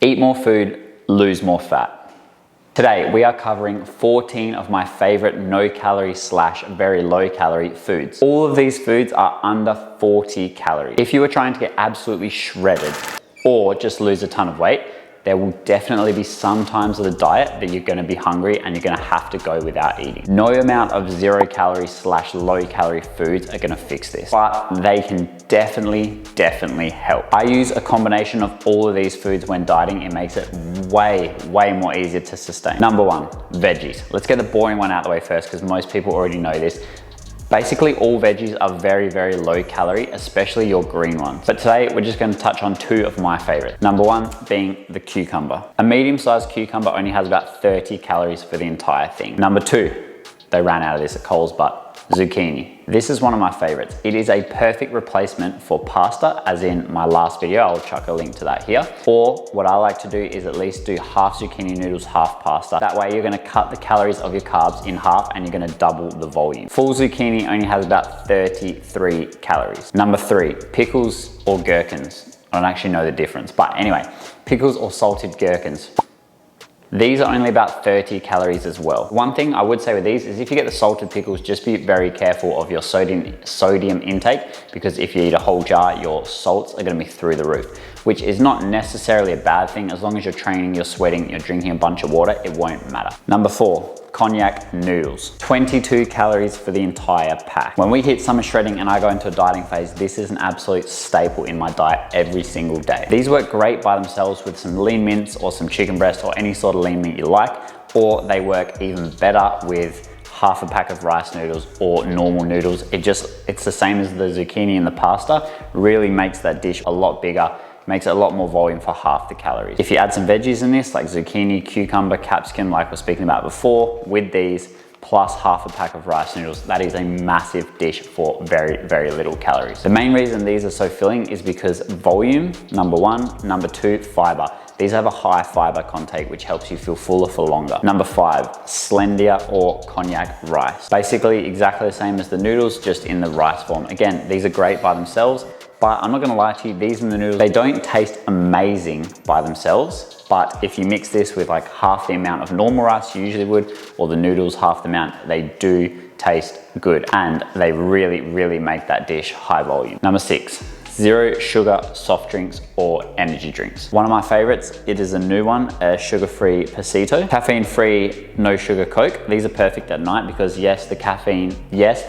Eat more food, lose more fat. Today, we are covering 14 of my favorite no calorie / very low calorie foods. All of these foods are under 40 calories. If you are trying to get absolutely shredded or just lose a ton of weight, there will definitely be some times of the diet that you're gonna be hungry and you're gonna have to go without eating. No amount of 0 calorie / low calorie foods are gonna fix this, but they can definitely help. I use a combination of all of these foods when dieting. It makes it way more easier to sustain. Number 1, veggies. Let's get the boring one out of the way first because most people already know this. Basically, all veggies are very low calorie, especially your green ones. But today, we're just gonna touch on 2 of my favorites. Number 1 being the cucumber. A medium-sized cucumber only has about 30 calories for the entire thing. Number 2, they ran out of this at Coles, but zucchini. This is one of my favorites. It is a perfect replacement for pasta, as in my last video. I'll chuck a link to that here. Or what I like to do is at least do half zucchini noodles, half pasta. That way you're gonna cut the calories of your carbs in half and you're gonna double the volume. Full zucchini only has about 33 calories. Number 3, pickles or gherkins. I don't actually know the difference, but anyway, pickles or salted gherkins. These are only about 30 calories as well. One thing I would say with these is if you get the salted pickles, just be very careful of your sodium intake, because if you eat a whole jar, your salts are gonna be through the roof, which is not necessarily a bad thing. As long as you're training, you're sweating, you're drinking a bunch of water, it won't matter. Number 4, cognac noodles. 22 calories for the entire pack. When we hit summer shredding and I go into a dieting phase, this is an absolute staple in my diet every single day. These work great by themselves with some lean mince or some chicken breast or any sort of lean meat you like, or they work even better with half a pack of rice noodles or normal noodles. It's the same as the zucchini and the pasta, really makes that dish a lot bigger, makes it a lot more volume for half the calories. If you add some veggies in this, like zucchini, cucumber, capsicum, like we were speaking about before, with these, plus half a pack of rice noodles, that is a massive dish for very little calories. The main reason these are so filling is because volume, number 1, number 2, fiber. These have a high fiber content, which helps you feel fuller for longer. Number 5, Slendia or cognac rice. Basically exactly the same as the noodles, just in the rice form. Again, these are great by themselves, but I'm not gonna lie to you, these and the noodles, they don't taste amazing by themselves, but if you mix this with like half the amount of normal rice you usually would, or the noodles half the amount, they do taste good, and they really make that dish high volume. Number 6, 0 sugar soft drinks or energy drinks. One of my favorites, it is a new one, a sugar-free Pasito. Caffeine-free, no sugar Coke. These are perfect at night because yes, there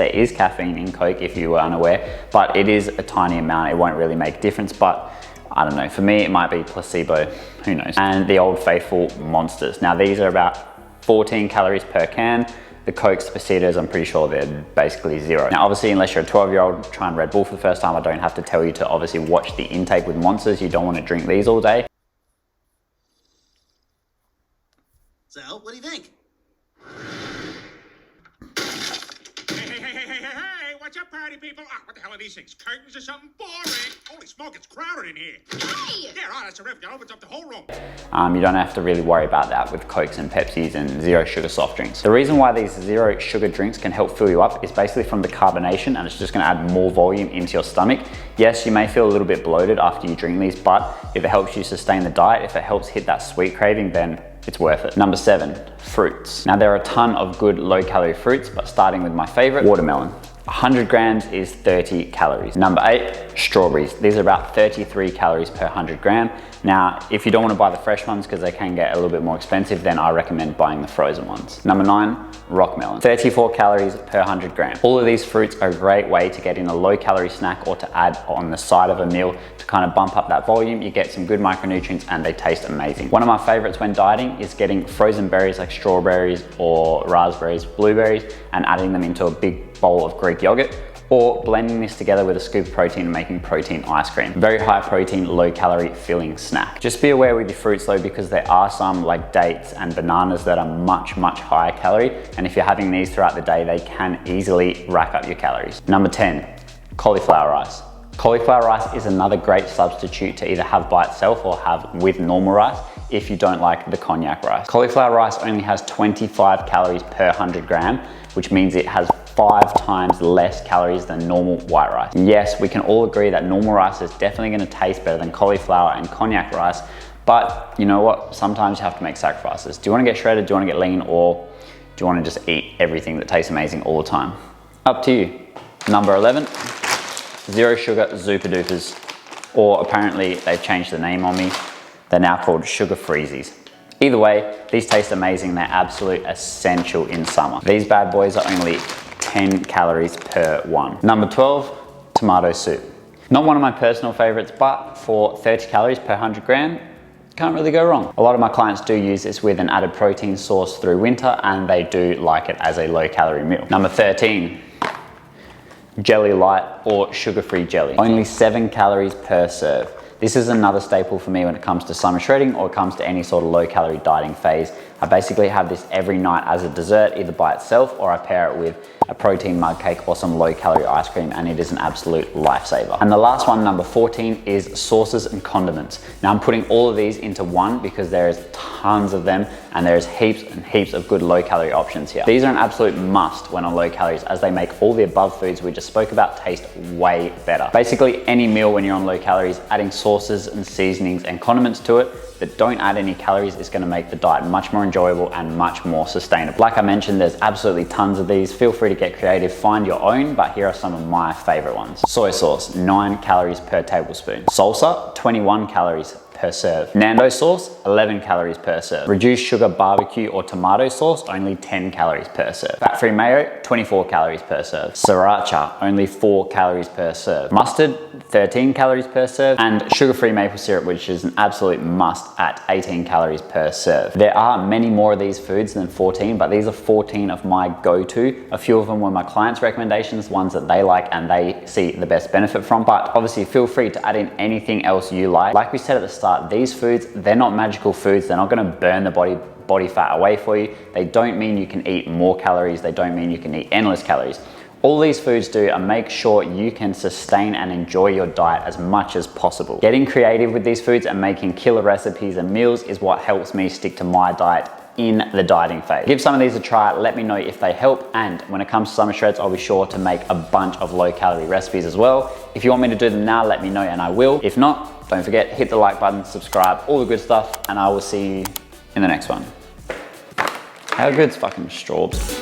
is caffeine in Coke if you were unaware, but it is a tiny amount. It won't really make a difference, but I don't know, for me, it might be placebo, who knows? And the old faithful Monsters. Now these are about 14 calories per can. The Cokes, Pasitos, I'm pretty sure they're basically 0. Now obviously, unless you're a 12-year-old trying Red Bull for the first time, I don't have to tell you to obviously watch the intake with Monsters. You don't want to drink these all day. So, what do you think? Hey, what's up, party people? Ah, what the hell are these things? Curtains or something? Boring! Holy smoke, it's crowded in here. Hey! Yeah, right, that's terrific. It opens up the whole room. You don't have to really worry about that with Cokes and Pepsis and 0 sugar soft drinks. The reason why these 0 sugar drinks can help fill you up is basically from the carbonation, and it's just gonna add more volume into your stomach. Yes, you may feel a little bit bloated after you drink these, but if it helps you sustain the diet, if it helps hit that sweet craving, then it's worth it. Number 7, fruits. Now there are a ton of good low calorie fruits, but starting with my favorite, watermelon. 100 grams is 30 calories. Number 8, strawberries. These are about 33 calories per 100 gram. Now, if you don't want to buy the fresh ones because they can get a little bit more expensive, then I recommend buying the frozen ones. Number 9, rock melon. 34 calories per 100 gram. All of these fruits are a great way to get in a low calorie snack or to add on the side of a meal to kind of bump up that volume. You get some good micronutrients and they taste amazing. One of my favorites when dieting is getting frozen berries like strawberries or raspberries, blueberries, and adding them into a big bowl of Greek yogurt, or blending this together with a scoop of protein and making protein ice cream. Very high protein, low calorie filling snack. Just be aware with your fruits though, because there are some like dates and bananas that are much higher calorie. And if you're having these throughout the day, they can easily rack up your calories. Number 10, cauliflower rice. Cauliflower rice is another great substitute to either have by itself or have with normal rice if you don't like the cognac rice. Cauliflower rice only has 25 calories per 100 gram, which means it has 5 times less calories than normal white rice. Yes, we can all agree that normal rice is definitely gonna taste better than cauliflower and cognac rice, But you know what? Sometimes you have to make sacrifices. Do you want to get shredded? Do you want to get lean? Or do you want to just eat everything that tastes amazing all the time? Up to you. Number 11, zero sugar Zupa Dupas. Or apparently they've changed the name on me. They're now called Sugar Freezies. Either way, these taste amazing. They're absolute essential in summer. These bad boys are only 10 calories per one. Number 12, tomato soup. Not one of my personal favorites, but for 30 calories per 100 gram, can't really go wrong. A lot of my clients do use this with an added protein source through winter, and they do like it as a low calorie meal. Number 13, Jelly Light or sugar-free jelly. Only 7 calories per serve. This is another staple for me when it comes to summer shredding or it comes to any sort of low calorie dieting phase. I basically have this every night as a dessert, either by itself or I pair it with a protein mug cake or some low calorie ice cream, and it is an absolute lifesaver. And the last one, number 14, is sauces and condiments. Now I'm putting all of these into one because there is tons of them and there's heaps and heaps of good low calorie options here. These are an absolute must when on low calories, as they make all the above foods we just spoke about taste way better. Basically any meal when you're on low calories, adding sauces and seasonings and condiments to it that don't add any calories is going to make the diet much more enjoyable and much more sustainable. Like I mentioned, there's absolutely tons of these. Feel free to get creative, find your own, but here are some of my favorite ones. Soy sauce, 9 calories per tablespoon. Salsa, 21 calories per serve. Nando sauce, 11 calories per serve. Reduced sugar barbecue or tomato sauce, only 10 calories per serve. Fat-free mayo, 24 calories per serve. Sriracha, only 4 calories per serve. Mustard, 13 calories per serve. And sugar-free maple syrup, which is an absolute must at 18 calories per serve. There are many more of these foods than 14, but these are 14 of my go-to. A few of them were my clients' recommendations, ones that they like and they see the best benefit from. But obviously feel free to add in anything else you like. Like we said at the start, these foods, they're not magical foods. They're not going to burn the body fat away for you. They don't mean you can eat more calories. They don't mean you can eat endless calories. All these foods do are make sure you can sustain and enjoy your diet as much as possible. Getting creative with these foods and making killer recipes and meals is what helps me stick to my diet in the dieting phase. Give some of these a try, let me know if they help, and when it comes to summer shreds, I'll be sure to make a bunch of low calorie recipes as well. If you want me to do them now, let me know and I will. If not, don't forget, hit the like button, subscribe, all the good stuff, and I will see you in the next one. How good's fucking straws?